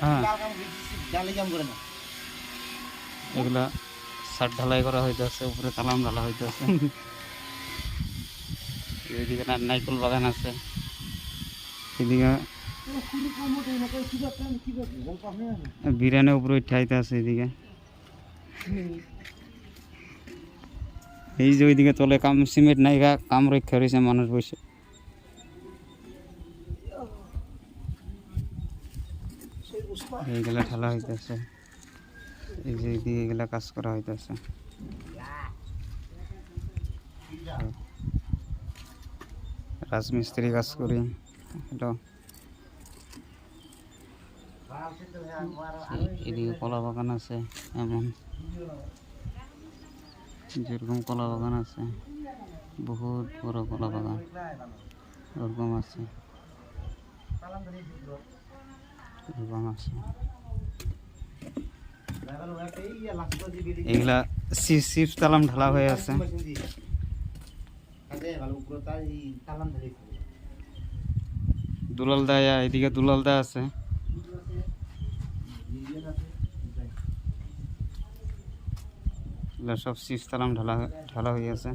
হ্যাঁ এগুলা ছাদ ঢালাই করা হইতেছে, উপরে তালাম ঢালা হইতেছে। এদিকে নারকেল বাগান আছে, এদিকে বিরিয়ানি উপরে উঠাইতে আছে। এদিকে এই যে ওইদিকে তলে কাম সিমেন্ট নাই, কাম রক্ষা রয়েছে মানুষ বসে। এইগুলা ঢালা হইতেছে, এই যে এইদিকে এগুলা কাজ করা হইতেছে। রাজমিস্ত্রি কাজ করি। এদিকে কলা বাগান আছে, এমন যেরকম কলা বাগান আছে, বহুত বড় কলা বাগান ওরকম আছে, এরকম আছে। এগুলা শিব তালাম ঢালা হয়ে আছে। দুলাল দা, এদিকে দুলাল দা আছে। সব শিব তালাম ঢালা হয়ে আছে।